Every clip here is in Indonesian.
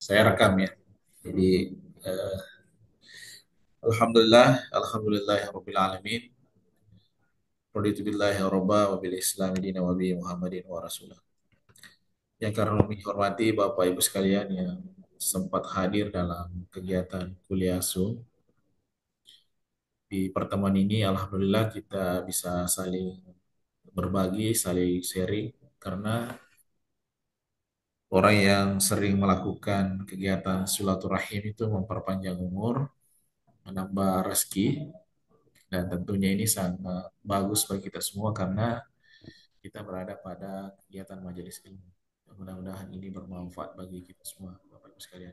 Saya rekam ya. Jadi eh, alhamdulillahirabbil alamin. Raditu billahi robba wa bil islam dina wa bi Muhammadin wa rasulah. Yang karena kami hormati Bapak Ibu sekalian yang sempat hadir dalam kegiatan kuliah Zoom. Di pertemuan ini alhamdulillah kita bisa saling berbagi, saling sharing karena orang yang sering melakukan kegiatan silaturahim itu memperpanjang umur, menambah rezeki, dan tentunya ini sangat bagus bagi kita semua karena kita berada pada kegiatan majelis ilmu. Mudah-mudahan ini bermanfaat bagi kita semua, Bapak Ibu sekalian.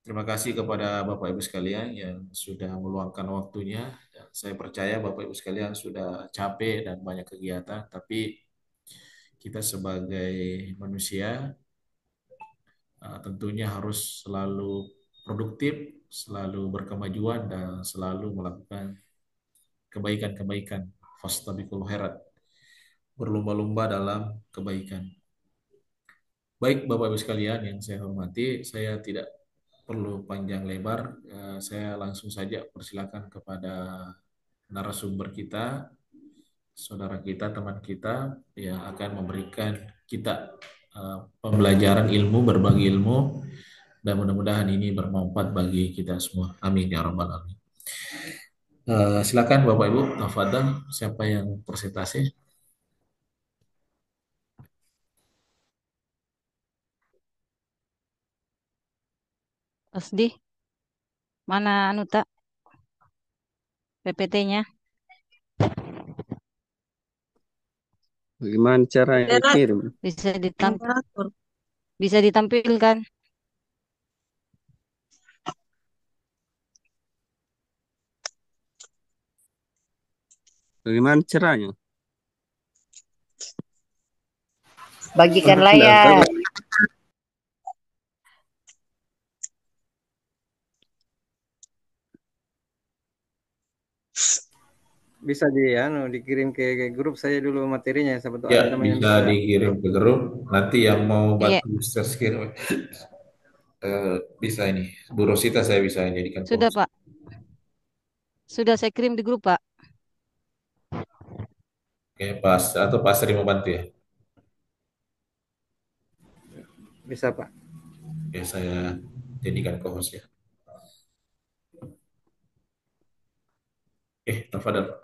Terima kasih kepada Bapak Ibu sekalian yang sudah meluangkan waktunya. Dan saya percaya Bapak Ibu sekalian sudah capek dan banyak kegiatan, tapi kita sebagai manusia tentunya harus selalu produktif, selalu berkemajuan, dan selalu melakukan kebaikan-kebaikan. Fastabiqul khairat, berlomba-lomba dalam kebaikan. Baik Bapak Ibu sekalian yang saya hormati, saya tidak perlu panjang lebar, saya langsung saja persilakan kepada narasumber kita, saudara kita, teman kita yang akan memberikan kita pembelajaran ilmu, berbagi ilmu, dan mudah-mudahan ini bermanfaat bagi kita semua. Amin ya rabbal alamin. Silakan Bapak Ibu, tafadhal, siapa yang presentasi? Asdi, mana anu tak PPT-nya? Bagaimana cara yang dikirim? Bisa bisa ditampilkan. Bagaimana caranya? Bagikan Tidak tahu. layar. Bisa dikirim ke grup saya dulu materinya, siapa tahu Ya, ada teman yang bisa bisa. dikirim ke grup. Nanti yang mau Iya, bantu share screen, bisa ini. Bu Rosita saya bisa jadikan sudah co-host. Pak. Sudah saya kirim di grup Pak. Oke, pas atau Pak Sri mau bantu ya? Bisa Pak. Oke, saya jadikan co-host ya. Tafadhal.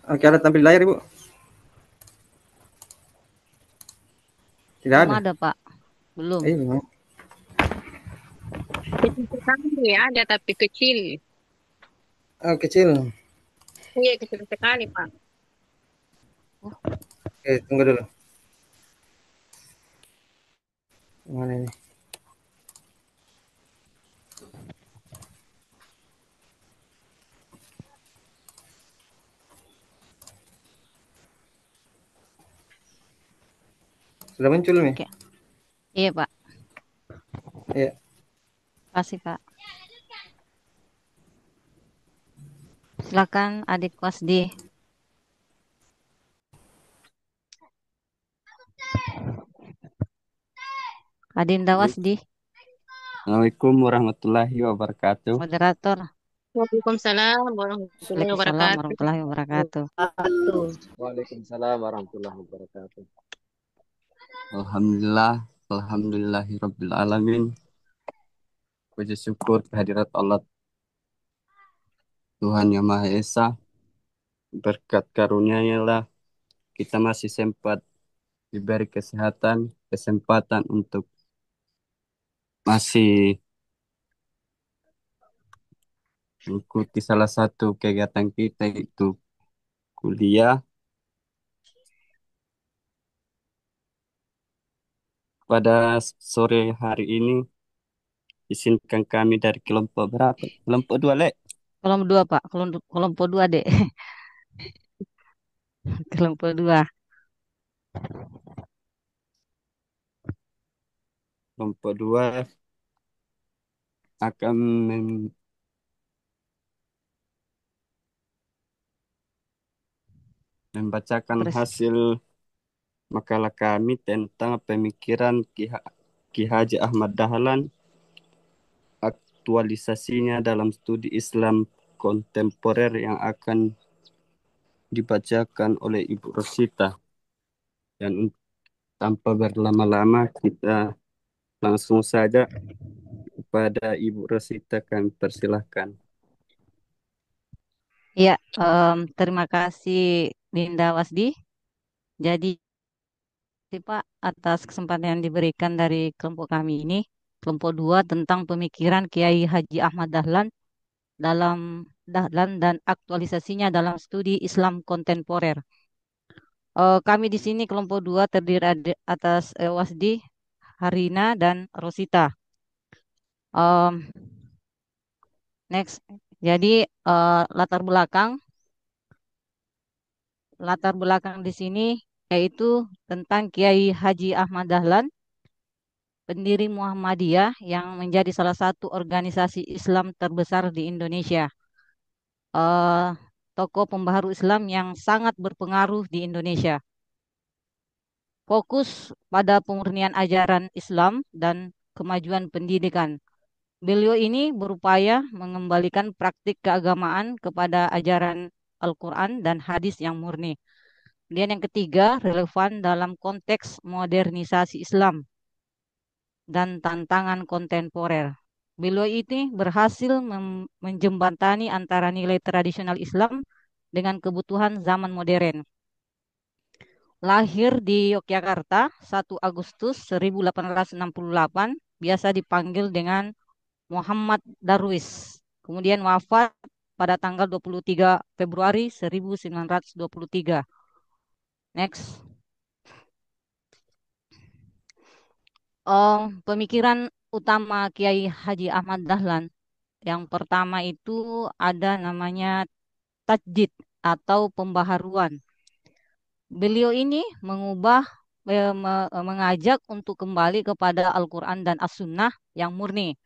Oke, ada tampil layar Ibu? Tidak Belum ada. ada Pak. Belum. Memang. Kecil sekali ya, ada tapi kecil. Oh, kecil. Iya, kecil sekali, Pak. Oh, Oke, tunggu dulu. Mana ini? Sudah muncul nih? Oke. Iya, Pak. Iya. Kasih, Pak. Silakan adik Wasdi. Adinda Wasdi, Assalamualaikum warahmatullahi wabarakatuh. moderator. Waalaikumsalam warahmatullahi Waalaikumsalam wabarakatuh. warahmatullahi wabarakatuh. Waalaikumsalam warahmatullahi wabarakatuh. Alhamdulillah, alhamdulillahirabbil alamin. Puji syukur kehadirat Allah Tuhan Yang Maha Esa. Berkat karunia-Nya lah kita masih sempat diberi kesempatan untuk masih mengikuti salah satu kegiatan kita, itu kuliah. Pada sore hari ini izinkan kami dari kelompok berapa? Kelompok 2, Lek. Kelompok 2, Pak. Kelompok 2, Dek. Kelompok 2. Kelompok 2 akan membacakan Terus hasil makalah kami tentang pemikiran Ki Haji Ahmad Dahlan, aktualisasinya dalam studi Islam kontemporer, yang akan dibacakan oleh Ibu Rosita. Dan tanpa berlama-lama kita langsung saja kepada Ibu Rosita, kami persilahkan. ya, terima kasih Dinda Wasdi. Jadi Pak, atas kesempatan yang diberikan dari kelompok kami ini, kelompok 2 tentang pemikiran Kiai Haji Ahmad Dahlan dan aktualisasinya dalam studi Islam kontemporer. Kami di sini kelompok 2 terdiri atas Wasdi, Harina, dan Rosita. Em, Next, jadi latar belakang di sini yaitu tentang Kiai Haji Ahmad Dahlan, pendiri Muhammadiyah yang menjadi salah satu organisasi Islam terbesar di Indonesia. eh Tokoh pembaharu Islam yang sangat berpengaruh di Indonesia. Fokus pada pemurnian ajaran Islam dan kemajuan pendidikan. Beliau ini berupaya mengembalikan praktik keagamaan kepada ajaran Al-Quran dan hadis yang murni. Kemudian yang ketiga, relevan dalam konteks modernisasi Islam dan tantangan kontemporer. Beliau ini berhasil menjembatani antara nilai tradisional Islam dengan kebutuhan zaman modern. Lahir di Yogyakarta 1 Agustus 1868, biasa dipanggil dengan Muhammad Darwis. Kemudian wafat pada tanggal 23 Februari 1923. Next. Pemikiran utama Kiai Haji Ahmad Dahlan. Yang pertama itu ada namanya tajdid atau pembaharuan. Beliau ini mengajak untuk kembali kepada Al-Quran dan As-Sunnah yang murni.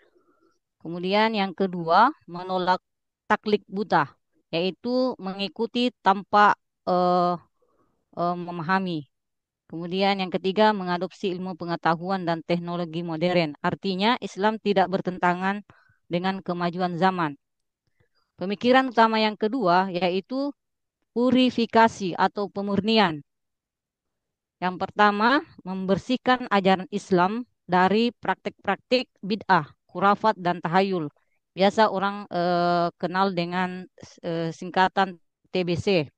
Kemudian yang kedua, menolak taklid buta, yaitu mengikuti tanpa eh, memahami. Kemudian yang ketiga, mengadopsi ilmu pengetahuan dan teknologi modern. Artinya Islam tidak bertentangan dengan kemajuan zaman. Pemikiran utama yang kedua yaitu purifikasi atau pemurnian. Yang pertama, membersihkan ajaran Islam dari praktik-praktik bid'ah, khurafat, dan tahayul. Biasa orang kenal dengan singkatan TBC.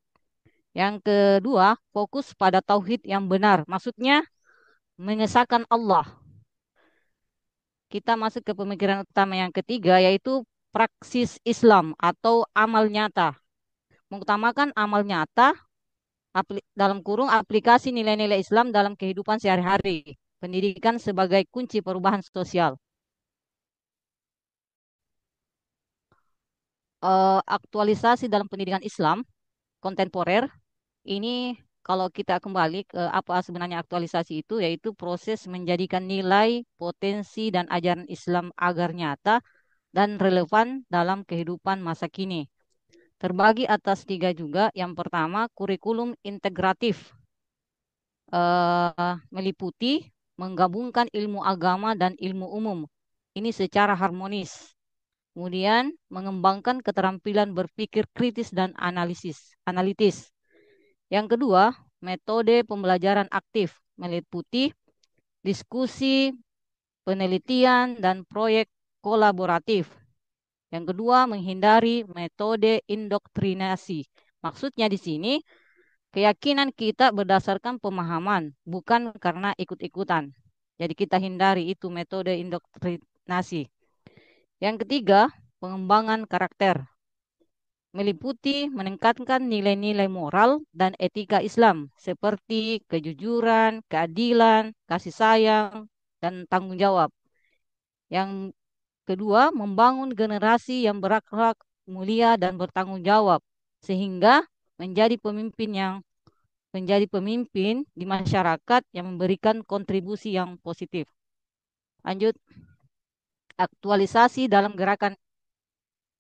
Yang kedua, fokus pada tauhid yang benar. Maksudnya, mengesahkan Allah. Kita masuk ke pemikiran utama yang ketiga, yaitu praksis Islam atau amal nyata. Mengutamakan amal nyata dalam kurung aplikasi nilai-nilai Islam dalam kehidupan sehari-hari. pendidikan sebagai kunci perubahan sosial. Aktualisasi dalam pendidikan Islam kontemporer ini kalau kita kembali ke apa sebenarnya aktualisasi itu, yaitu proses menjadikan nilai, potensi, dan ajaran Islam agar nyata dan relevan dalam kehidupan masa kini. Terbagi atas tiga juga. Yang pertama, kurikulum integratif, meliputi menggabungkan ilmu agama dan ilmu umum. Ini secara harmonis. Kemudian mengembangkan keterampilan berpikir kritis dan analitis. Yang kedua, metode pembelajaran aktif meliputi diskusi, penelitian, dan proyek kolaboratif. Yang kedua, menghindari metode indoktrinasi. Maksudnya di sini, keyakinan kita berdasarkan pemahaman, bukan karena ikut-ikutan. Jadi kita hindari itu metode indoktrinasi. Yang ketiga, pengembangan karakter. Meliputi meningkatkan nilai-nilai moral dan etika Islam seperti kejujuran, keadilan, kasih sayang, dan tanggung jawab. Yang kedua, membangun generasi yang berakhlak mulia dan bertanggung jawab sehingga menjadi pemimpin di masyarakat yang memberikan kontribusi yang positif. Lanjut, aktualisasi dalam gerakan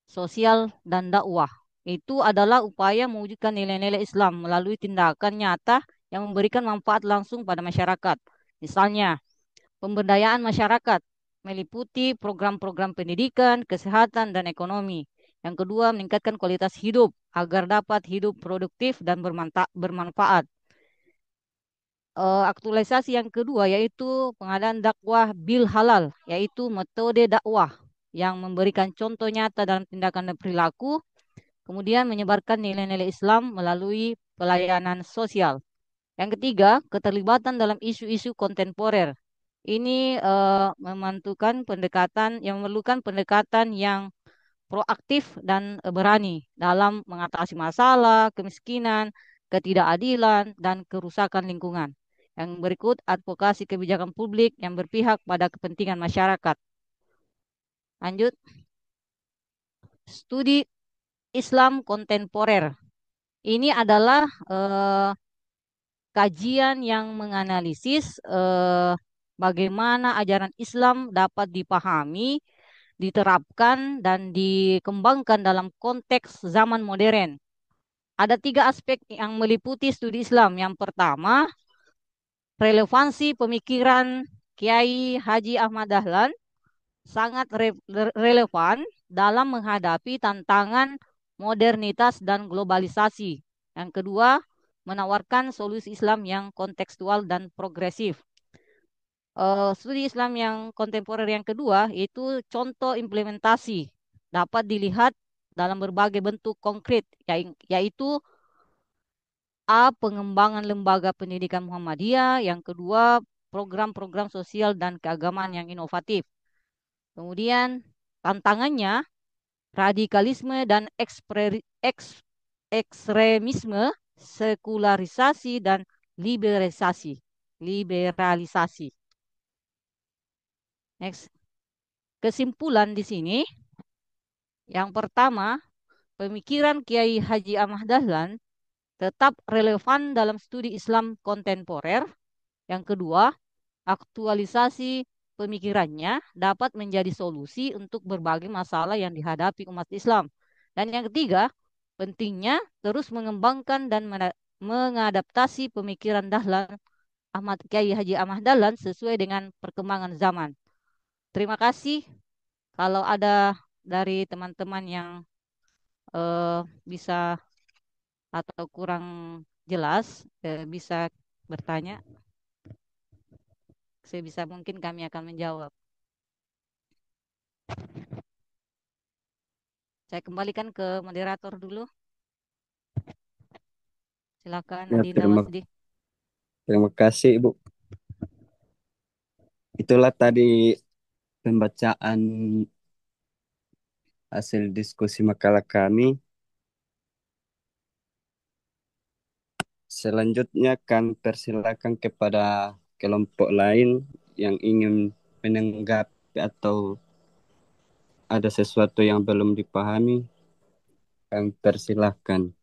sosial dan dakwah. Itu adalah upaya mewujudkan nilai-nilai Islam melalui tindakan nyata yang memberikan manfaat langsung pada masyarakat. Misalnya, pemberdayaan masyarakat meliputi program-program pendidikan, kesehatan, dan ekonomi. Yang kedua, meningkatkan kualitas hidup agar dapat hidup produktif dan bermanfaat. Aktualisasi yang kedua yaitu pengadaan dakwah bil halal, yaitu metode dakwah yang memberikan contoh nyata dalam tindakan dan perilaku, kemudian menyebarkan nilai-nilai Islam melalui pelayanan sosial. Yang ketiga, keterlibatan dalam isu-isu kontemporer. Ini memerlukan pendekatan yang proaktif dan berani dalam mengatasi masalah, kemiskinan, ketidakadilan, dan kerusakan lingkungan. Yang berikut, advokasi kebijakan publik yang berpihak pada kepentingan masyarakat. Lanjut, studi Islam kontemporer. Ini adalah kajian yang menganalisis bagaimana ajaran Islam dapat dipahami, diterapkan, dan dikembangkan dalam konteks zaman modern. Ada tiga aspek yang meliputi studi Islam. Yang pertama, relevansi pemikiran Kiai Haji Ahmad Dahlan sangat relevan dalam menghadapi tantangan modernitas dan globalisasi. Yang kedua, menawarkan solusi Islam yang kontekstual dan progresif. Studi Islam yang kontemporer yang kedua yaitu contoh implementasi dapat dilihat dalam berbagai bentuk konkret, yaitu pengembangan lembaga pendidikan Muhammadiyah, yang kedua program-program sosial dan keagamaan yang inovatif. Kemudian tantangannya radikalisme dan ekstremisme, sekularisasi dan liberalisasi. Next. Kesimpulan di sini, yang pertama, pemikiran Kiai Haji Ahmad Dahlan tetap relevan dalam studi Islam kontemporer. Yang kedua, aktualisasi pemikirannya dapat menjadi solusi untuk berbagai masalah yang dihadapi umat Islam. Dan yang ketiga, pentingnya terus mengembangkan dan mengadaptasi pemikiran Dahlan Kiai Haji Ahmad Dahlan sesuai dengan perkembangan zaman. Terima kasih. Kalau ada dari teman-teman yang bisa atau kurang jelas, bisa bertanya. Sebisa mungkin kami akan menjawab. Saya kembalikan ke moderator dulu. Silakan Ya, Adinda Masdi. terima kasih Ibu. Itulah tadi pembacaan hasil diskusi makalah kami. Selanjutnya kami persilakan kepada kelompok lain yang ingin menanggapi atau ada sesuatu yang belum dipahami, kami persilahkan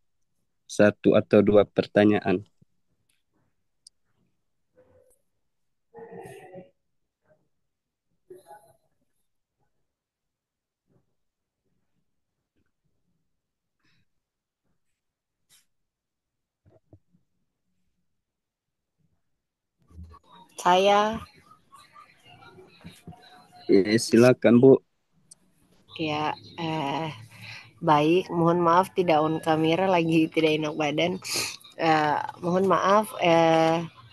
1 atau 2 pertanyaan. Saya, Silakan Bu. ya, baik. Mohon maaf tidak on kamera, lagi tidak enak badan. Mohon maaf.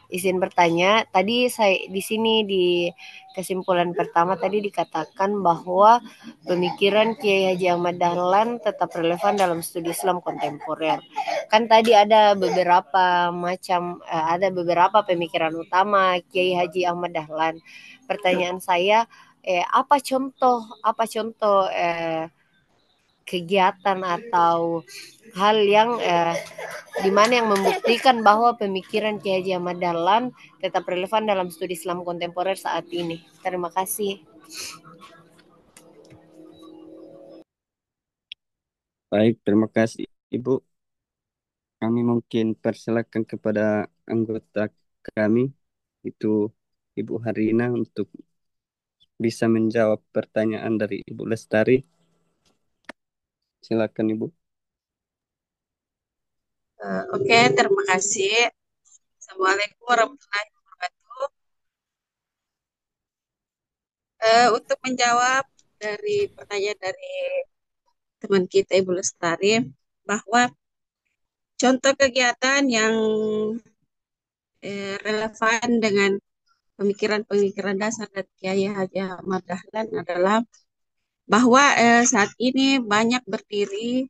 Izin bertanya. Tadi saya di sini di kesimpulan pertama tadi dikatakan bahwa pemikiran Kiai Haji Ahmad Dahlan tetap relevan dalam studi Islam kontemporer. Kan tadi ada beberapa macam, ada beberapa pemikiran utama Kiai Haji Ahmad Dahlan. Pertanyaan saya, apa contoh kegiatan atau hal yang di mana yang membuktikan bahwa pemikiran Kiai Haji Ahmad Dahlan tetap relevan dalam studi Islam kontemporer saat ini. Terima kasih. Baik, terima kasih Ibu. Kami mungkin persilakan kepada anggota kami, itu Ibu Harina, untuk bisa menjawab pertanyaan dari Ibu Lestari. Silakan Ibu. Oke, terima kasih. Assalamualaikum warahmatullahi wabarakatuh. Untuk menjawab dari pertanyaan dari teman kita Ibu Lestari, bahwa contoh kegiatan yang relevan dengan pemikiran-pemikiran dasar dari Kiai Haji Ahmad Dahlan adalah bahwa saat ini banyak berdiri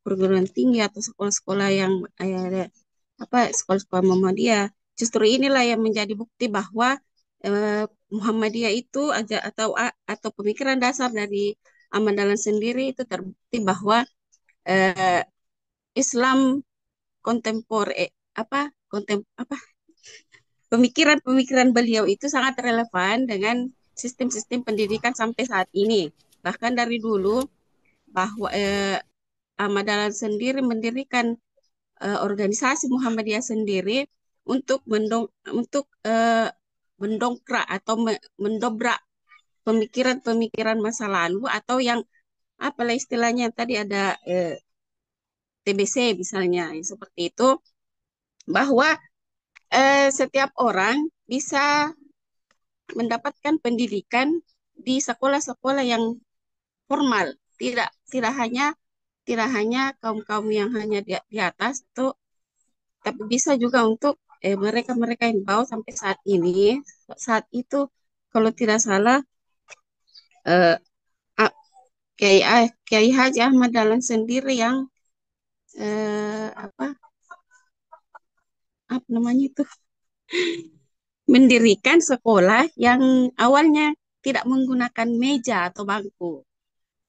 perguruan tinggi atau sekolah-sekolah yang sekolah-sekolah Muhammadiyah. Justru inilah yang menjadi bukti bahwa Muhammadiyah itu atau pemikiran dasar dari Ahmad Dahlan sendiri itu terbukti bahwa Islam kontemporer pemikiran-pemikiran beliau itu sangat relevan dengan sistem-sistem pendidikan sampai saat ini. Bahkan dari dulu bahwa Ahmad Dahlan sendiri mendirikan organisasi Muhammadiyah sendiri untuk mendongkrak atau mendobrak pemikiran-pemikiran masa lalu, atau yang apalah istilahnya tadi ada TBC misalnya, seperti itu, bahwa setiap orang bisa mendapatkan pendidikan di sekolah-sekolah yang formal, tidak hanya kaum-kaum yang hanya di atas tuh, tapi bisa juga untuk mereka-mereka yang bawah sampai saat ini. Saat itu kalau tidak salah Kiai Haji Ahmad Dahlan sendiri yang apa namanya itu, mendirikan sekolah yang awalnya tidak menggunakan meja atau bangku.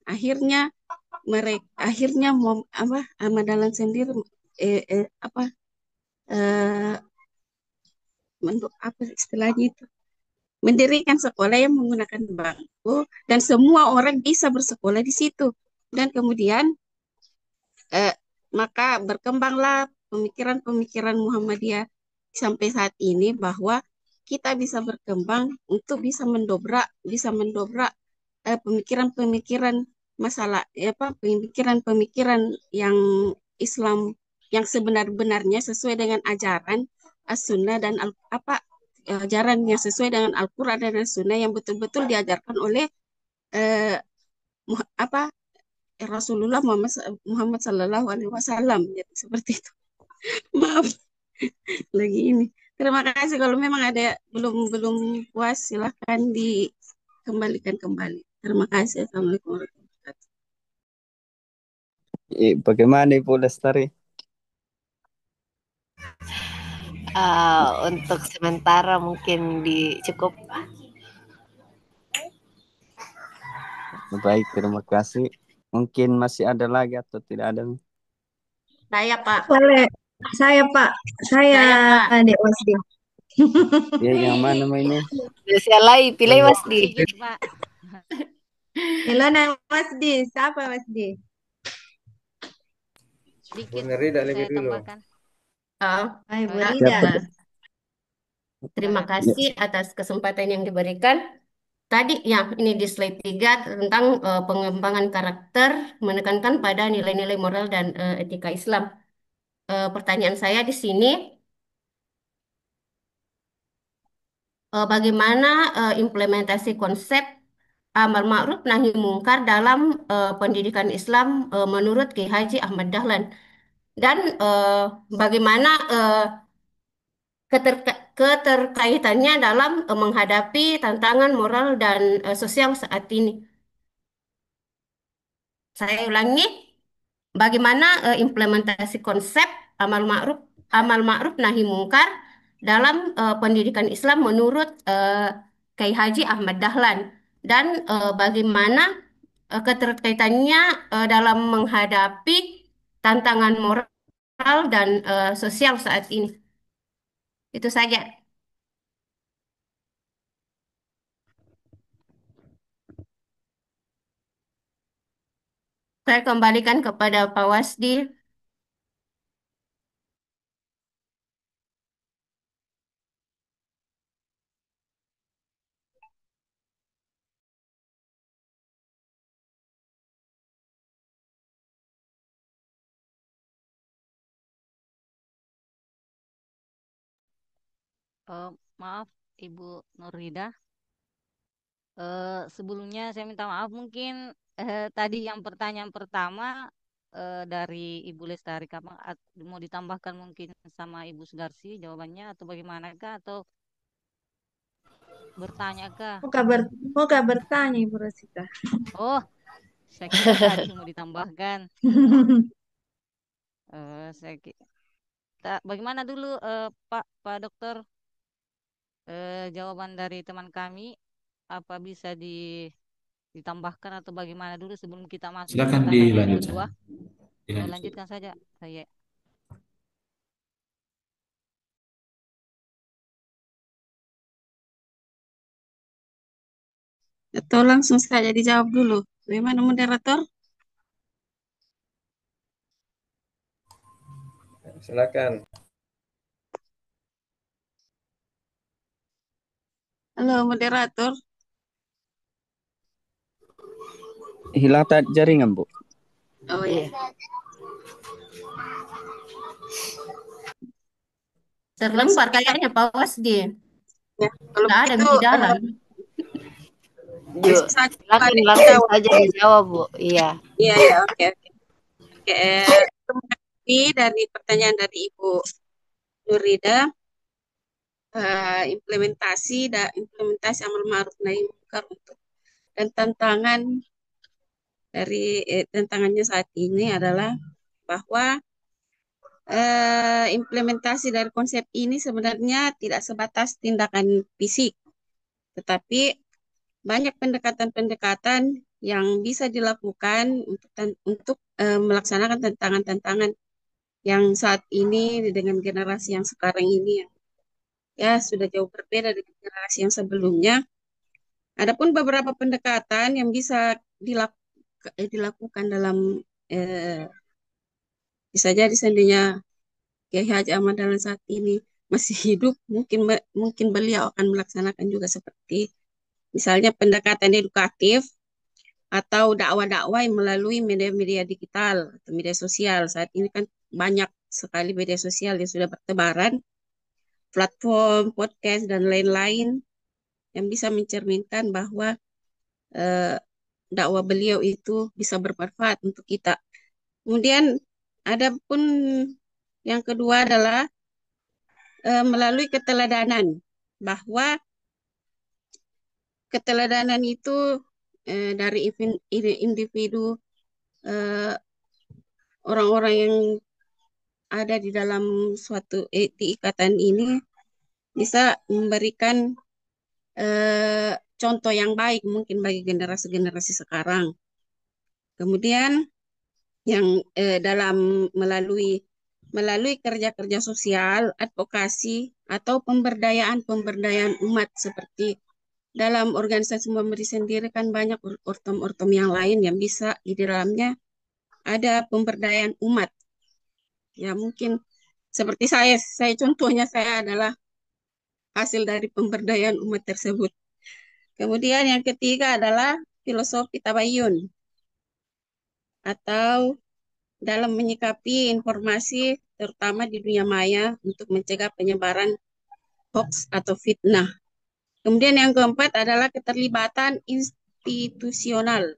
Akhirnya Ahmad Dahlan sendiri istilahnya itu, mendirikan sekolah yang menggunakan bangku dan semua orang bisa bersekolah di situ. Dan kemudian maka berkembanglah pemikiran-pemikiran Muhammadiyah sampai saat ini, bahwa kita bisa berkembang untuk bisa mendobrak pemikiran-pemikiran pemikiran-pemikiran yang Islam yang sebenar-benarnya sesuai dengan ajaran As-Sunnah dan ajaran yang sesuai dengan Al-Quran dan As-Sunnah yang betul-betul diajarkan oleh Rasulullah Muhammad Sallallahu Alaihi Wasallam. Jadi seperti itu. Maaf lagi ini. Terima kasih. Kalau memang ada belum puas, silahkan dikembalikan kembali. Terima kasih. Assalamualaikum warahmatullahi wabarakatuh. Bagaimana Ibu Lestari? Untuk sementara mungkin cukup. Baik, terima kasih. Mungkin masih ada lagi atau tidak ada? Saya Pak. Boleh Saya Pak, saya Saya Pak. Dek Wasdi. Ya, yang mana mainnya? Sialai, pilih Mas Di. Sedikit, Pak. Ilona Wasdi, siapa Wasdi? Sedikit Bu Nerida saya lebih dulu. tambahkan. Hai Bu Oh, ya. Rida. Siapa? Terima Silakan. kasih atas kesempatan yang diberikan. Tadi ya, ini di slide 3 tentang pengembangan karakter menekankan pada nilai-nilai moral dan etika Islam. Pertanyaan saya di sini, bagaimana implementasi konsep amar ma'ruf nahi mungkar dalam pendidikan Islam menurut Kiai Haji Ahmad Dahlan? Dan bagaimana keterkaitannya dalam menghadapi tantangan moral dan sosial saat ini? Saya ulangi, bagaimana implementasi konsep amal ma'ruf nahi mungkar dalam pendidikan Islam menurut Kiai Haji Ahmad Dahlan, dan bagaimana keterkaitannya dalam menghadapi tantangan moral dan sosial saat ini. Itu saja. Saya kembalikan kepada Pak Wasdi. Maaf, Ibu Nurida. Sebelumnya saya minta maaf, mungkin tadi yang pertanyaan pertama dari Ibu Lestari Kapang mau ditambahkan mungkin sama Ibu Sudarsi jawabannya, atau bagaimanakah, atau bertanyakah? Mau bertanya Ibu Rosita. Oh, saya kira tadi mau ditambahkan. Saya bagaimana dulu Pak Dokter, jawaban dari teman kami, apa bisa ditambahkan atau bagaimana dulu sebelum kita masuk ke Silakan pertanyaan yang dilanjutkan. kedua? Dilanjutkan. Lanjutkan saja saya. Atau langsung saja dijawab dulu. Bagaimana moderator? Silakan. Halo moderator. Hilang tadi jaringan, Bu. Oh iya. Terlempar kayaknya Pak Wasdi. Ya, kalau Nggak ada begitu di dalam. Yuk, silakan langsung saja dijawab, Bu. Iya. Iya, ya, oke. Terima kasih dari pertanyaan dari Ibu Nurida. Implementasi amal ma'ruf nahi munkar dan tantangannya saat ini adalah bahwa implementasi dari konsep ini sebenarnya tidak sebatas tindakan fisik, tetapi banyak pendekatan-pendekatan yang bisa dilakukan untuk melaksanakan tantangan-tantangan yang saat ini dengan generasi yang sekarang ini ya sudah jauh berbeda dengan generasi yang sebelumnya. Adapun beberapa pendekatan yang bisa dilakukan dalam bisa jadi seandainya Kiai Haji Ahmad Dahlan saat ini masih hidup, mungkin beliau akan melaksanakan juga seperti misalnya pendekatan edukatif atau dakwah-dakwah yang melalui media-media digital atau media sosial. Saat ini kan banyak sekali media sosial yang sudah bertebaran, platform, podcast, dan lain-lain yang bisa mencerminkan bahwa dakwah beliau itu bisa bermanfaat untuk kita. Kemudian ada pun yang kedua adalah melalui keteladanan, bahwa keteladanan itu dari individu orang-orang yang ada di dalam suatu ikatan ini bisa memberikan contoh yang baik mungkin bagi generasi-generasi sekarang. Kemudian yang dalam melalui melalui kerja-kerja sosial, advokasi, atau pemberdayaan umat seperti dalam organisasi Muhammadiyah sendiri kan banyak ortom-ortom yang lain yang bisa di dalamnya ada pemberdayaan umat. Ya mungkin seperti saya contohnya saya adalah hasil dari pemberdayaan umat tersebut. Kemudian yang ketiga adalah filosofi tabayun atau dalam menyikapi informasi terutama di dunia maya untuk mencegah penyebaran hoax atau fitnah. Kemudian yang keempat adalah keterlibatan institusional,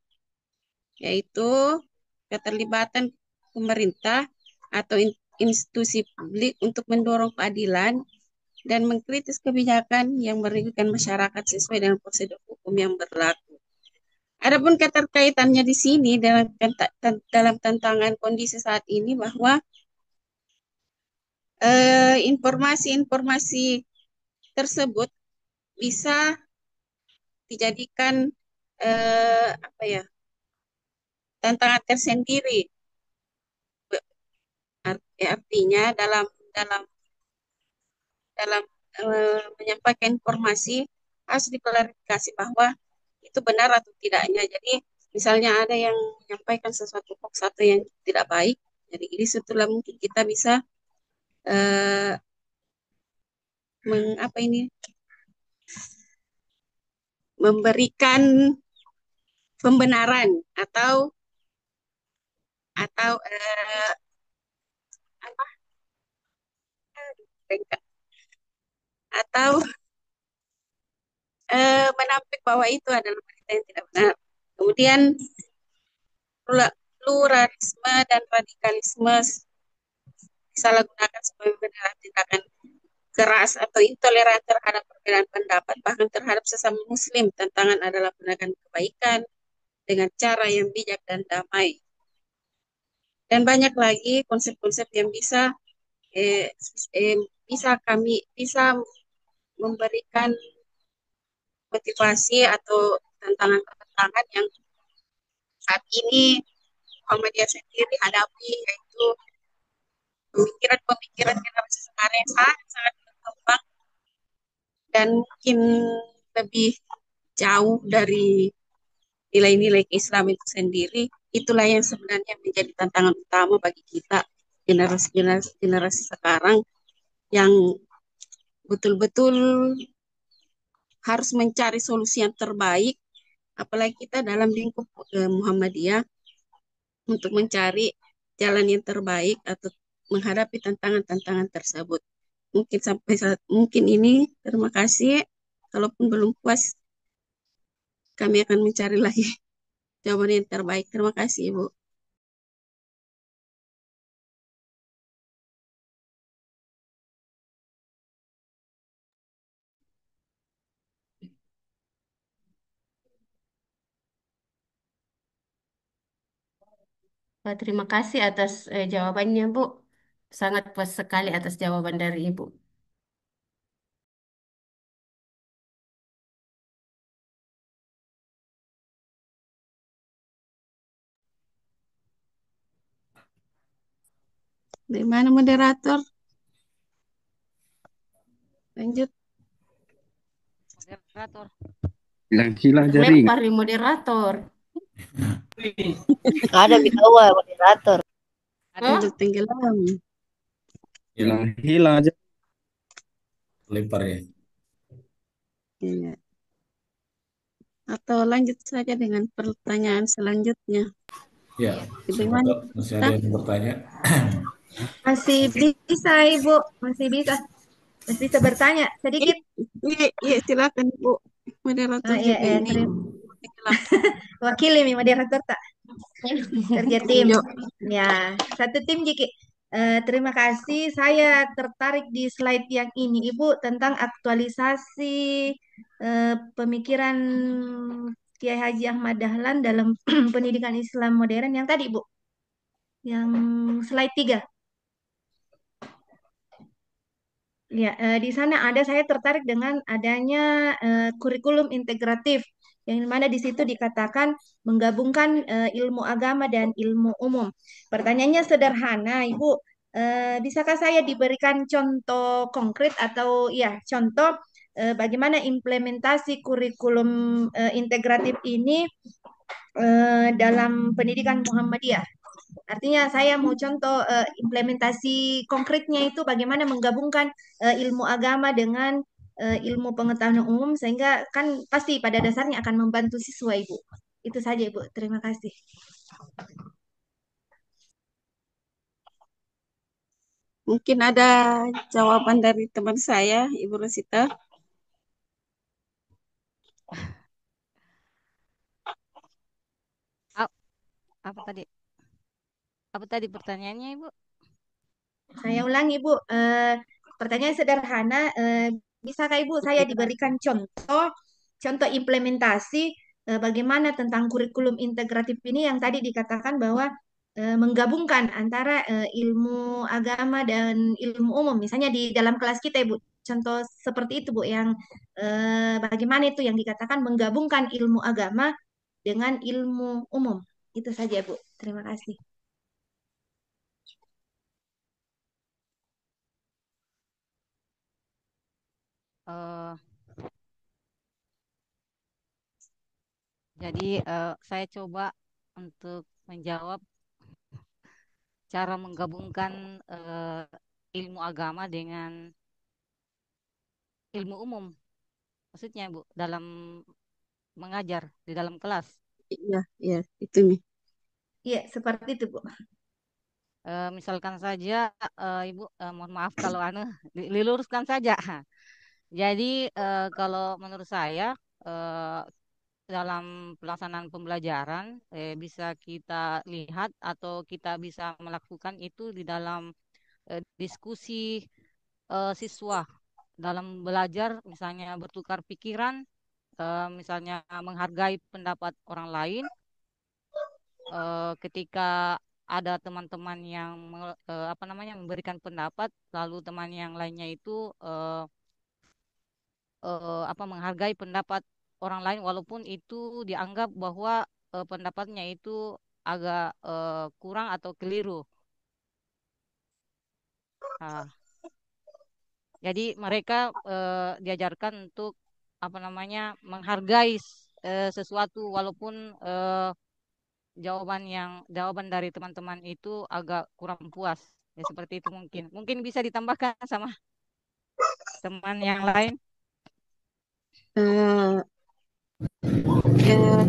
yaitu keterlibatan pemerintah atau institusi publik untuk mendorong keadilan dan mengkritis kebijakan yang merugikan masyarakat sesuai dengan prosedur hukum yang berlaku. Adapun keterkaitannya di sini dalam tantangan kondisi saat ini bahwa informasi-informasi tersebut bisa dijadikan tantangan tersendiri. Artinya dalam menyampaikan informasi harus diklarifikasi bahwa itu benar atau tidaknya. Jadi misalnya ada yang menyampaikan sesuatu hoax atau yang tidak baik, jadi ini setelah mungkin kita bisa memberikan pembenaran atau menampik bahwa itu adalah berita yang tidak benar. Kemudian pluralisme dan radikalisme disalahgunakan sebagai tindakan keras atau intoleran terhadap perbedaan pendapat, bahkan terhadap sesama muslim. Tantangan adalah penegakan kebaikan dengan cara yang bijak dan damai. Dan banyak lagi konsep-konsep yang bisa bisa memberikan motivasi atau tantangan-tantangan yang saat ini Muhammadiyah sendiri hadapi, yaitu pemikiran-pemikiran generasi sekarang yang sangat berkembang dan mungkin lebih jauh dari nilai-nilai Islam itu sendiri. Itulah yang sebenarnya menjadi tantangan utama bagi kita generasi sekarang yang betul-betul harus mencari solusi yang terbaik, apalagi kita dalam lingkup Muhammadiyah, untuk mencari jalan yang terbaik atau menghadapi tantangan-tantangan tersebut. Mungkin ini, terima kasih. Kalaupun belum puas, kami akan mencari lagi jawaban yang terbaik. Terima kasih, Ibu. Terima kasih atas jawabannya, Bu. Sangat puas sekali atas jawaban dari Ibu. Di mana moderator? Lanjut. Moderator. Hilang jaring. Lempar di moderator. Ada di bawah moderator. Ada tenggelam. Hilang aja. Lempar ya. Iya. Atau lanjut saja dengan pertanyaan selanjutnya. Ya, silakan. Masih ada yang bertanya? Masih bisa, Ibu. Masih bisa. Masih bisa bertanya sedikit. Iya, silakan, Bu. Moderator Iya, juga ini. Wakili nih moderator tak? Kerja tim. Ya, satu tim Jiki. Terima kasih. Saya tertarik di slide yang ini, Ibu, tentang aktualisasi pemikiran Kiai Haji Ahmad Dahlan dalam pendidikan Islam modern yang tadi, Bu. Yang slide 3. Ya, di sana saya tertarik dengan adanya kurikulum integratif, yang mana di situ dikatakan menggabungkan ilmu agama dan ilmu umum. Pertanyaannya sederhana, Ibu. Bisakah saya diberikan contoh konkret atau ya contoh bagaimana implementasi kurikulum integratif ini dalam pendidikan Muhammadiyah? Artinya saya mau contoh implementasi konkretnya itu bagaimana menggabungkan ilmu agama dengan ilmu pengetahuan umum sehingga kan pasti pada dasarnya akan membantu siswa Ibu. Itu saja Ibu. Terima kasih. Mungkin ada jawaban dari teman saya, Ibu Rosita. Apa tadi? Apa tadi pertanyaannya, Ibu? Saya ulangi Ibu. Pertanyaan sederhana. Bisakah Ibu saya diberikan contoh implementasi bagaimana tentang kurikulum integratif ini yang tadi dikatakan bahwa menggabungkan antara ilmu agama dan ilmu umum. Misalnya di dalam kelas kita Ibu, contoh seperti itu Bu, yang bagaimana itu yang dikatakan menggabungkan ilmu agama dengan ilmu umum. Itu saja Bu. Terima kasih. Eh, jadi saya coba untuk menjawab cara menggabungkan ilmu agama dengan ilmu umum. Maksudnya, Bu, dalam mengajar di dalam kelas. Iya, iya, itu nih. Iya, seperti itu Bu. Misalkan saja, Ibu, mohon maaf kalau diluruskan saja. Jadi, kalau menurut saya, dalam pelaksanaan pembelajaran, bisa kita lihat atau kita bisa melakukan itu di dalam diskusi siswa dalam belajar, misalnya bertukar pikiran, misalnya menghargai pendapat orang lain, ketika ada teman-teman yang apa namanya memberikan pendapat, lalu teman yang lainnya itu apa menghargai pendapat orang lain walaupun itu dianggap bahwa pendapatnya itu agak kurang atau keliru. Nah, jadi mereka diajarkan untuk apa namanya menghargai sesuatu walaupun jawaban dari teman-teman itu agak kurang puas. Ya seperti itu mungkin. Mungkin bisa ditambahkan sama teman yang lain. Eh,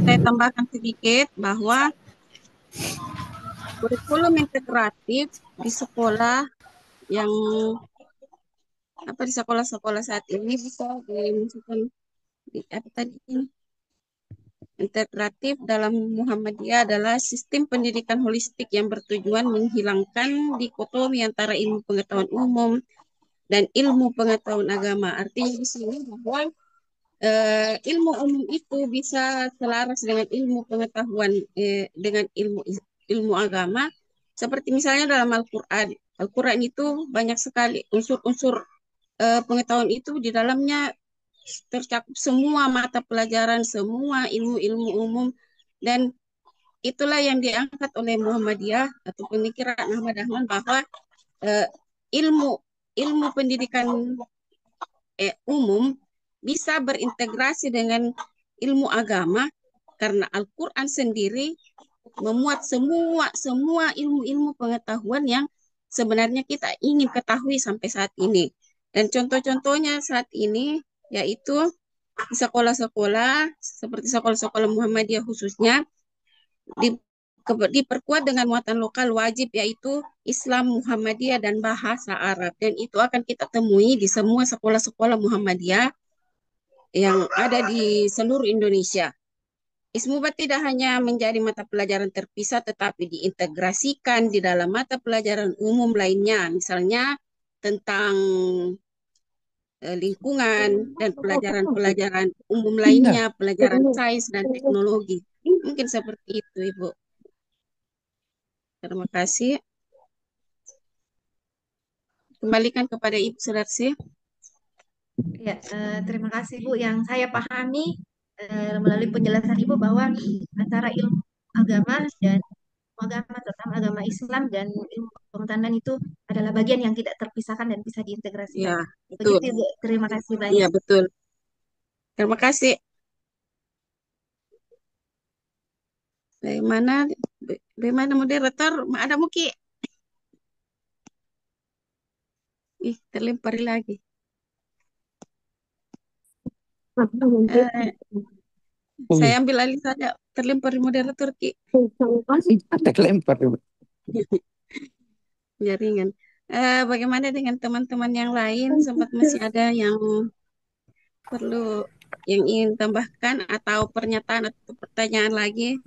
saya tambahkan sedikit bahwa kurikulum integratif di sekolah yang di sekolah-sekolah saat ini bisa dimasukkan di apa tadi integratif dalam Muhammadiyah adalah sistem pendidikan holistik yang bertujuan menghilangkan dikotomi antara ilmu pengetahuan umum dan ilmu pengetahuan agama. Artinya di sini bahwa ilmu umum itu bisa selaras dengan ilmu pengetahuan dengan ilmu agama. Seperti misalnya dalam Al-Quran. Al-Quran itu banyak sekali unsur-unsur pengetahuan itu di dalamnya tercakup semua mata pelajaran, semua ilmu-ilmu umum, dan itulah yang diangkat oleh Muhammadiyah atau pemikiran Ahmad Dahlan bahwa eh, ilmu ilmu pendidikan umum bisa berintegrasi dengan ilmu agama karena Al-Quran sendiri memuat semua ilmu-ilmu pengetahuan yang sebenarnya kita ingin ketahui sampai saat ini. Dan contoh-contohnya saat ini yaitu di sekolah-sekolah seperti sekolah-sekolah Muhammadiyah khususnya di, diperkuat dengan muatan lokal wajib yaitu Islam, Muhammadiyah, dan bahasa Arab. Dan itu akan kita temui di semua sekolah-sekolah Muhammadiyah yang ada di seluruh Indonesia. Ismubat tidak hanya menjadi mata pelajaran terpisah, tetapi diintegrasikan di dalam mata pelajaran umum lainnya, misalnya tentang lingkungan dan pelajaran-pelajaran umum lainnya, pelajaran sains dan teknologi. Mungkin seperti itu, Ibu. Terima kasih. Kembalikan kepada Ibu Sudarsi. Ya, terima kasih Bu. Yang saya pahami melalui penjelasan Ibu bahwa antara ilmu agama dan agama, terutama agama Islam dan ilmu pengetahuan itu adalah bagian yang tidak terpisahkan dan bisa diintegrasikan. Ya, betul. Begitu, Ibu. Terima kasih Iya, banyak. betul. Terima kasih. Bagaimana, bagaimana moderator? Ada Muki? Ih, terlempar lagi. Eh, saya ambil alih saja. Terlempar di moderator, Ki. Terlempar. Jaringan. Bagaimana dengan teman-teman yang lain? Sempat masih ada yang perlu yang ingin tambahkan atau pernyataan atau pertanyaan lagi?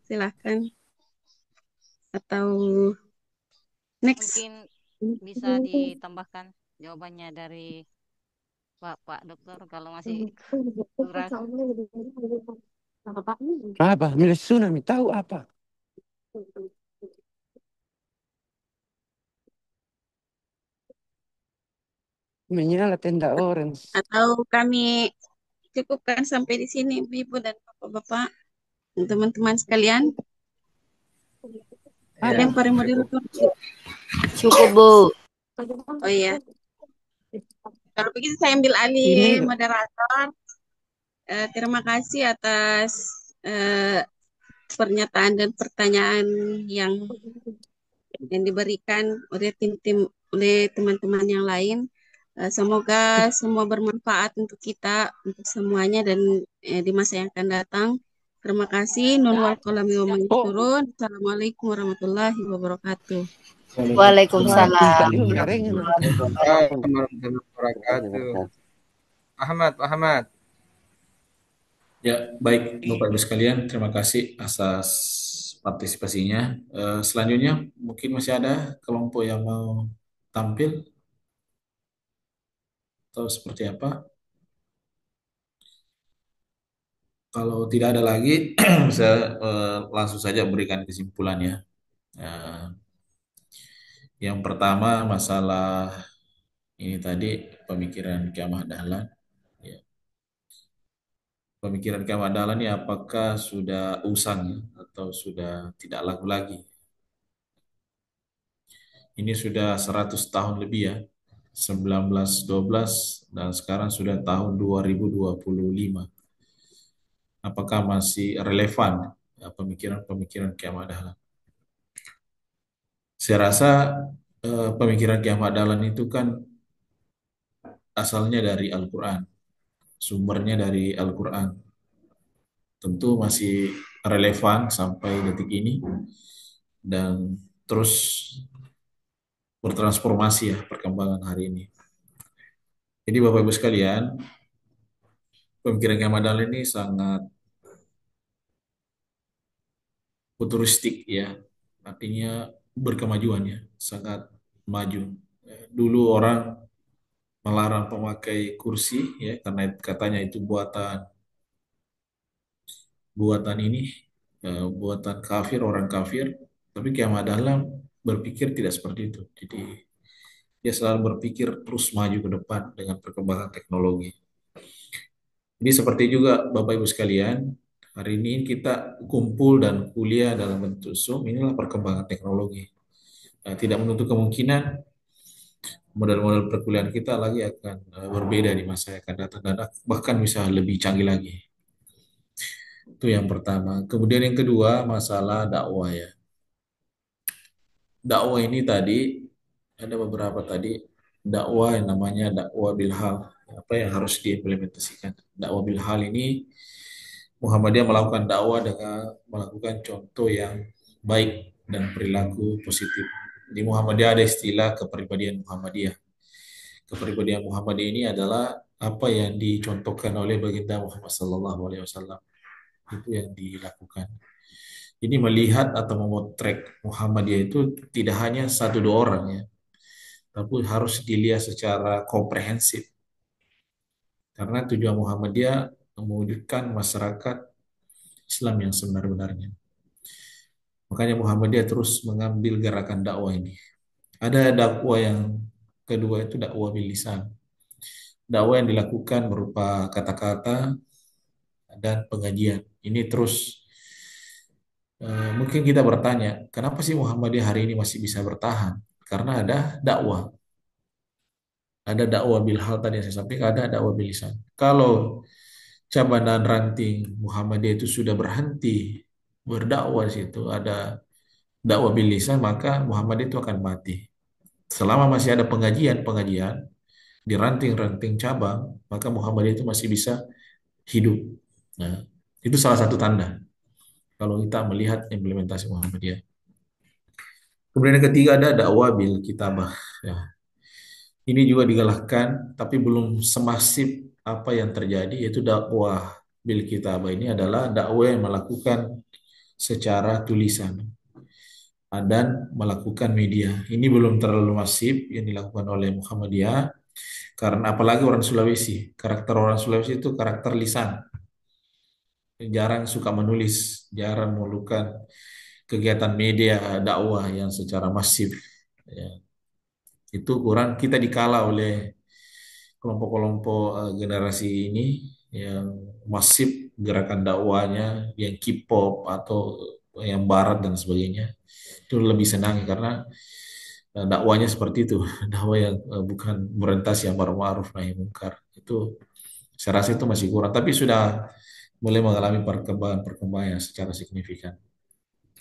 Silahkan. Atau next. Mungkin bisa ditambahkan jawabannya dari Pak Dokter kalau masih kurang. Apa? Milik tsunami tahu apa? Menyala tenda orange. Atau kami cukupkan sampai di sini, Ibu dan Bapak-Bapak, dan teman-teman sekalian. Ya. Lempar moderator. Cukup, Bu. Oh iya. Kalau begitu saya ambil alih moderator. Terima kasih atas pernyataan dan pertanyaan yang diberikan oleh tim-tim oleh teman-teman yang lain. Semoga semua bermanfaat untuk kita, untuk semuanya dan di masa yang akan datang. Terima kasih. Nun wal qalam wa ma yasturun. Assalamualaikum warahmatullahi wabarakatuh. Waalaikumsalam. Warahmatullahi wabarakatuh. Ahmad. Ya, baik Bapak Ibu sekalian, terima kasih atas partisipasinya. Selanjutnya mungkin masih ada kelompok yang mau tampil atau seperti apa? Kalau tidak ada lagi, saya langsung saja berikan kesimpulannya. Yang pertama masalah ini tadi pemikiran Kiamah Dahlan. Ya. Pemikiran Kiamah Dahlan ini apakah sudah usang ya, atau sudah tidak laku lagi? Ini sudah 100 tahun lebih ya. 1912 dan sekarang sudah tahun 2025. Apakah masih relevan ya, pemikiran-pemikiran Kiamah Dahlan? Saya rasa pemikiran Kiamah Dahlan itu kan asalnya dari Al-Quran, sumbernya dari Al-Quran. Tentu masih relevan sampai detik ini dan terus bertransformasi ya perkembangan hari ini. Jadi Bapak Ibu sekalian, pemikiran Kiamah Dahlan ini sangat futuristik ya, artinya berkemajuan ya, sangat maju. Dulu orang melarang pemakai kursi ya karena katanya itu buatan ini buatan kafir, orang kafir. Tapi Kiamah Dahlan berpikir tidak seperti itu. Jadi dia selalu berpikir terus maju ke depan dengan perkembangan teknologi. Jadi seperti juga Bapak Ibu sekalian, hari ini kita kumpul dan kuliah dalam bentuk Zoom, inilah perkembangan teknologi. Tidak menutup kemungkinan model-model perkuliahan kita lagi akan berbeda di masa yang akan datang dan bahkan bisa lebih canggih lagi. Itu yang pertama. Kemudian yang kedua, masalah dakwah ya. Dakwah ini tadi ada beberapa tadi dakwah yang namanya dakwah bilhal. Apa yang harus diimplementasikan? Dakwah bilhal ini Muhammadiyah melakukan dakwah dengan melakukan contoh yang baik dan perilaku positif. Di Muhammadiyah ada istilah kepribadian Muhammadiyah. Kepribadian Muhammadiyah ini adalah apa yang dicontohkan oleh baginda Muhammad SAW. Itu yang dilakukan. Jadi melihat atau memotret Muhammadiyah itu tidak hanya satu dua orang ya, tapi harus dilihat secara komprehensif. Karena tujuan Muhammadiyah mewujudkan masyarakat Islam yang sebenar-benarnya. Makanya Muhammadiyah terus mengambil gerakan dakwah ini. Ada dakwah yang kedua itu dakwah bil lisan. Dakwah yang dilakukan berupa kata-kata dan pengajian. Ini terus Mungkin kita bertanya, kenapa sih Muhammadiyah hari ini masih bisa bertahan? Karena ada dakwah bil hal tadi yang saya sampaikan, ada dakwah bil lisan. Kalau cabang dan ranting Muhammadiyah itu sudah berhenti berdakwah di situ, ada dakwah bil lisan, maka Muhammadiyah itu akan mati. Selama masih ada pengajian-pengajian di ranting-ranting cabang, maka Muhammadiyah itu masih bisa hidup. Nah, itu salah satu tanda kalau kita melihat implementasi Muhammadiyah. Kemudian yang ketiga ada dakwah bil kitabah. Ya, ini juga digalakkan, tapi belum semasif apa yang terjadi, yaitu dakwah bil kitabah ini adalah dakwah yang melakukan secara tulisan dan melakukan media. Ini belum terlalu masif yang dilakukan oleh Muhammadiyah, karena apalagi orang Sulawesi. Karakter orang Sulawesi itu karakter lisan, jarang suka menulis, jarang melakukan kegiatan media dakwah yang secara masif. Ya, itu kurang kita dikala oleh kelompok-kelompok generasi ini yang masif gerakan dakwahnya, yang K-pop atau yang barat dan sebagainya. Itu lebih senang karena dakwahnya seperti itu, dakwah yang bukan berorientasi amar ma'ruf nahi munkar. Itu saya rasa itu masih kurang, tapi sudah mulai mengalami perkembangan-perkembangan yang secara signifikan.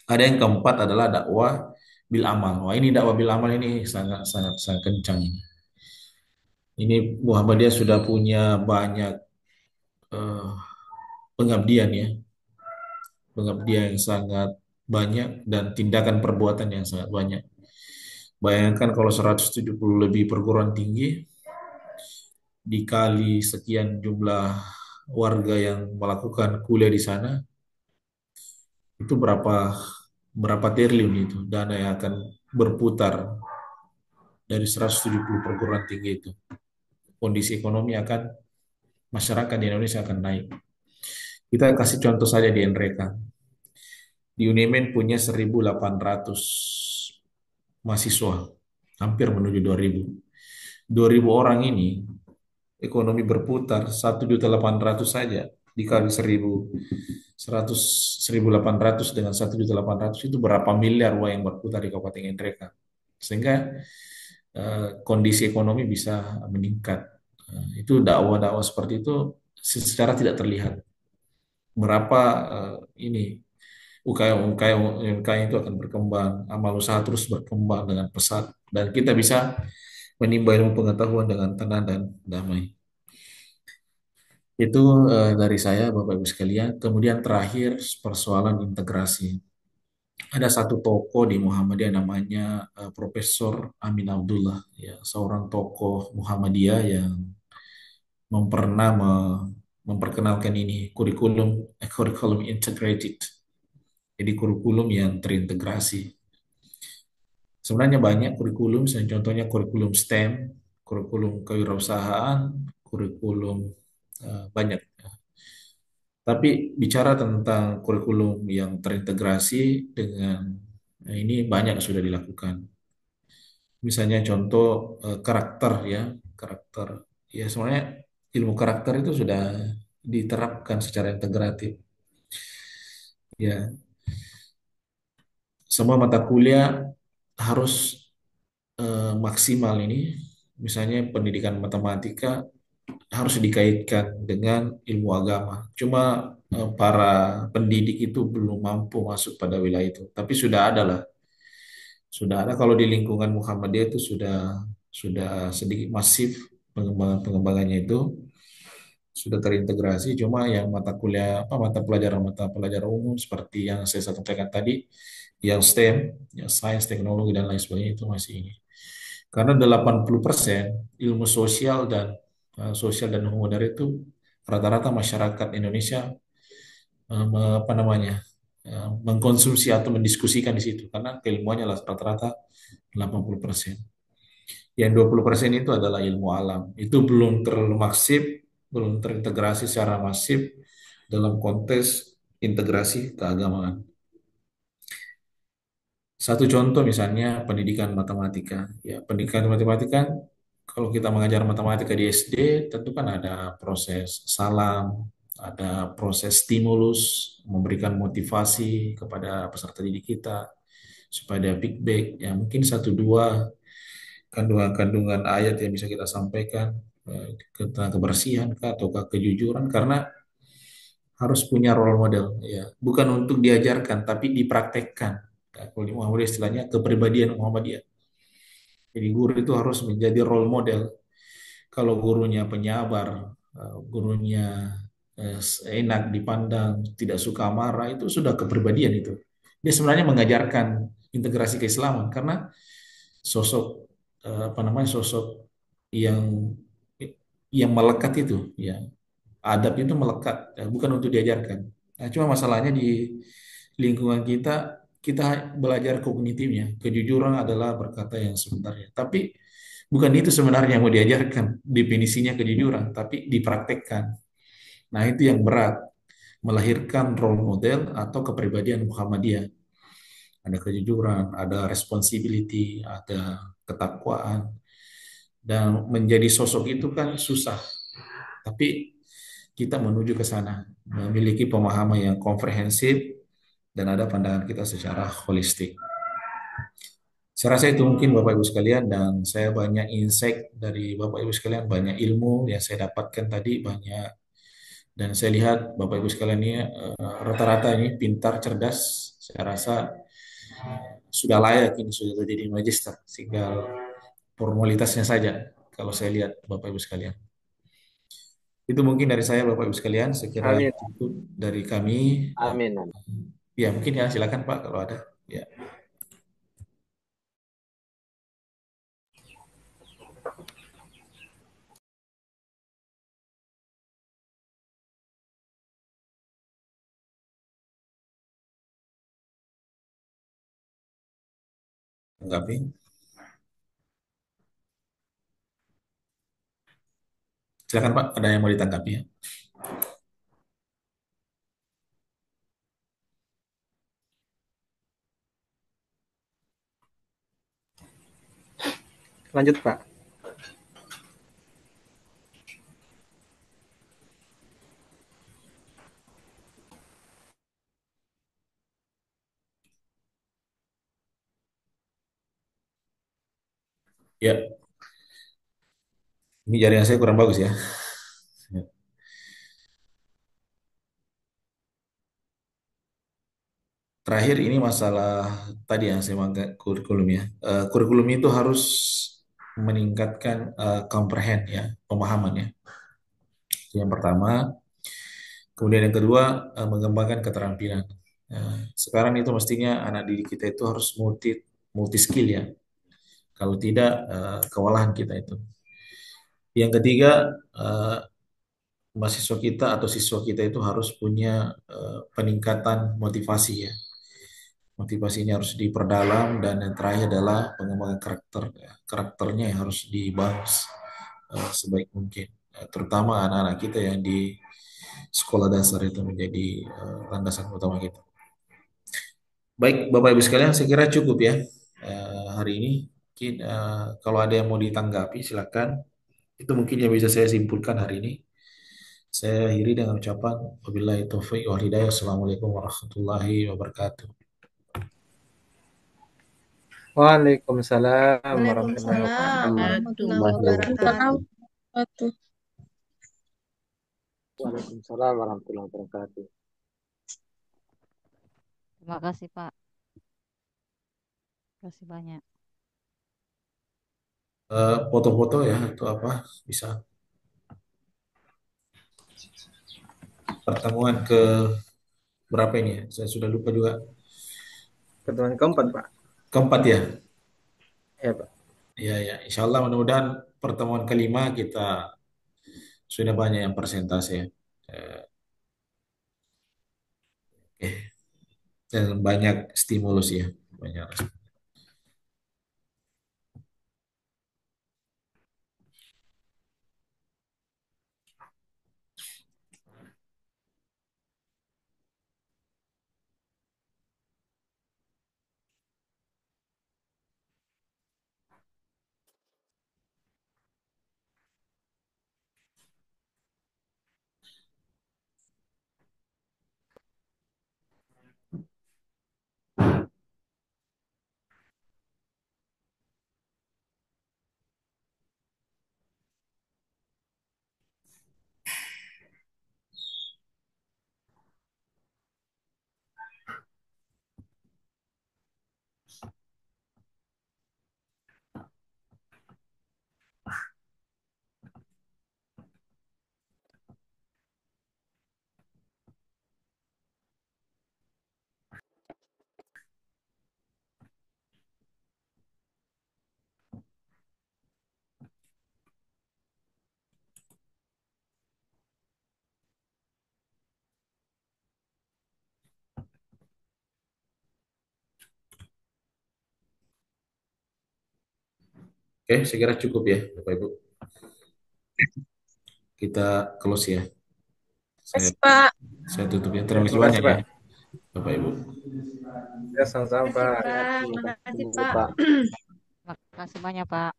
Ada yang keempat adalah dakwah bil amal. Wah, ini dakwah bil amal ini sangat sangat sangat kencang ini. Ini Muhammadiyah sudah punya banyak eh, pengabdian ya, pengabdian yang sangat banyak dan tindakan perbuatan yang sangat banyak. Bayangkan kalau 170 lebih perguruan tinggi dikali sekian jumlah warga yang melakukan kuliah di sana, itu berapa berapa triliun itu dana yang akan berputar dari 170 perguruan tinggi itu. Kondisi ekonomi masyarakat di Indonesia akan naik. Kita kasih contoh saja di NREKA. Di UNIMEN punya 1.800 mahasiswa, hampir menuju 2.000. 2.000 orang ini, ekonomi berputar 1.800.000 saja, dikali 1.800 dengan 1.800 itu berapa miliar uang yang berputar di Kabupaten NREKA. Sehingga kondisi ekonomi bisa meningkat. Itu dakwah-dakwah seperti itu secara tidak terlihat. Berapa ini UKM itu akan berkembang, amal usaha terus berkembang dengan pesat, dan kita bisa menimba ilmu pengetahuan dengan tenang dan damai. Itu dari saya, Bapak Ibu sekalian. Kemudian terakhir persoalan integrasi. Ada satu tokoh di Muhammadiyah namanya Profesor Amin Abdullah, ya, seorang tokoh Muhammadiyah yang pernah memperkenalkan ini kurikulum integrated, jadi kurikulum yang terintegrasi. Sebenarnya banyak kurikulum, contohnya kurikulum STEM, kurikulum kewirausahaan, kurikulum banyak. Tapi bicara tentang kurikulum yang terintegrasi dengan ini banyak sudah dilakukan. Misalnya contoh karakter ya, karakter. Ya sebenarnya ilmu karakter itu sudah diterapkan secara integratif. Ya, semua mata kuliah harus maksimal ini. Misalnya pendidikan matematika harus dikaitkan dengan ilmu agama. Cuma para pendidik itu belum mampu masuk pada wilayah itu. Tapi sudah ada lah. Sudah ada kalau di lingkungan Muhammadiyah itu sudah sedikit masif pengembangannya itu sudah terintegrasi. Cuma yang mata pelajaran umum seperti yang saya sampaikan tadi, yang STEM, yang sains, teknologi dan lain sebagainya itu masih ini. Karena 80% ilmu sosial dan humaniora itu rata-rata masyarakat Indonesia apa namanya mengkonsumsi atau mendiskusikan di situ karena keilmuannya rata-rata 80%. Yang 20% itu adalah ilmu alam. Itu belum terlalu masif, belum terintegrasi secara masif dalam konteks integrasi keagamaan. Satu contoh misalnya pendidikan matematika. Ya, pendidikan matematika kalau kita mengajar matematika di SD tentu kan ada proses salam, ada proses stimulus, memberikan motivasi kepada peserta didik kita supaya ada feedback. Ya mungkin satu dua kandungan-kandungan ayat yang bisa kita sampaikan tentang kebersihan kah, ataukah kejujuran, karena harus punya role model, ya bukan untuk diajarkan tapi dipraktekkan. Nah, kalau di Muhammadiyah istilahnya kepribadian Muhammadiyah. Jadi guru itu harus menjadi role model. Kalau gurunya penyabar, gurunya enak dipandang, tidak suka marah, itu sudah kepribadian itu. Dia sebenarnya mengajarkan integrasi keislaman karena sosok apa namanya, sosok yang melekat itu, ya adab itu melekat, ya, bukan untuk diajarkan. Nah, cuma masalahnya di lingkungan kita, kita belajar kognitifnya. Kejujuran adalah berkata yang sebenarnya. Tapi bukan itu sebenarnya yang mau diajarkan, definisinya kejujuran, tapi dipraktekkan. Nah, itu yang berat, melahirkan role model atau kepribadian Muhammadiyah. Ada kejujuran, ada responsibility, ada ketakwaan. Dan menjadi sosok itu kan susah. Tapi kita menuju ke sana, memiliki pemahaman yang komprehensif dan ada pandangan kita secara holistik. Saya rasa itu mungkin Bapak Ibu sekalian, dan saya banyak insight dari Bapak Ibu sekalian, banyak ilmu yang saya dapatkan tadi, banyak, dan saya lihat Bapak Ibu sekalian ini rata-rata ini pintar, cerdas. Saya rasa sudah layak ini sudah jadi magister, tinggal formalitasnya saja kalau saya lihat Bapak Ibu sekalian. Itu mungkin dari saya Bapak Ibu sekalian, sekira Amin. cukup dari kami. Amin. Amin. Ya mungkin ya silakan Pak kalau ada. Ya. Tanggapi. Silakan Pak, ada yang mau ditanggapi ya? Lanjut Pak. Ya, ini jaringan saya kurang bagus ya. Ya. Terakhir ini masalah tadi yang saya maksud kurikulum ya. Kurikulum itu harus meningkatkan comprehend ya, pemahaman ya. Itu yang pertama. Kemudian yang kedua, mengembangkan keterampilan. Sekarang itu mestinya anak didik kita itu harus multi skill ya. Kalau tidak, kewalahan kita itu. Yang ketiga, mahasiswa kita atau siswa kita itu harus punya peningkatan motivasi ya. Motivasinya harus diperdalam, dan yang terakhir adalah pengembangan karakter. Ya. Karakternya yang harus dibangun sebaik mungkin. Terutama anak-anak kita yang di sekolah dasar itu menjadi landasan utama kita. Baik, Bapak Ibu sekalian, saya kira cukup ya hari ini. Mungkin, kalau ada yang mau ditanggapi, silakan. Itu mungkin yang bisa saya simpulkan hari ini. Saya akhiri dengan ucapan wabillahi taufiq wal hidayah. Assalamualaikum warahmatullahi wabarakatuh. Waalaikumsalam warahmatullahi Waalaikumsalam wabarakatuh. warahmatullahi Waalaikumsalam. wabarakatuh. Waalaikumsalam warahmatullahi wabarakatuh. Terima kasih Pak. Terima kasih banyak. Foto-foto ya atau apa bisa. Pertemuan ke berapa ini ya? Saya sudah lupa juga. Pertemuan keempat Pak. Keempat ya? Ya Pak. Ya, ya. Insya Allah mudah-mudahan pertemuan kelima kita sudah banyak yang persentase ya. Dan banyak stimulus ya. Banyak. Oke, saya kira cukup ya, Bapak Ibu. Kita close ya. Saya Kasih, Pak. saya tutup ya. Ya, Terima kasih terima banyak kasih ya, Pak. Bapak Ibu. Ya, sama-sama Terima kasih Pak. Pak, Terima makasih kasih, Pak. Pak. Terima kasih banyak, Pak.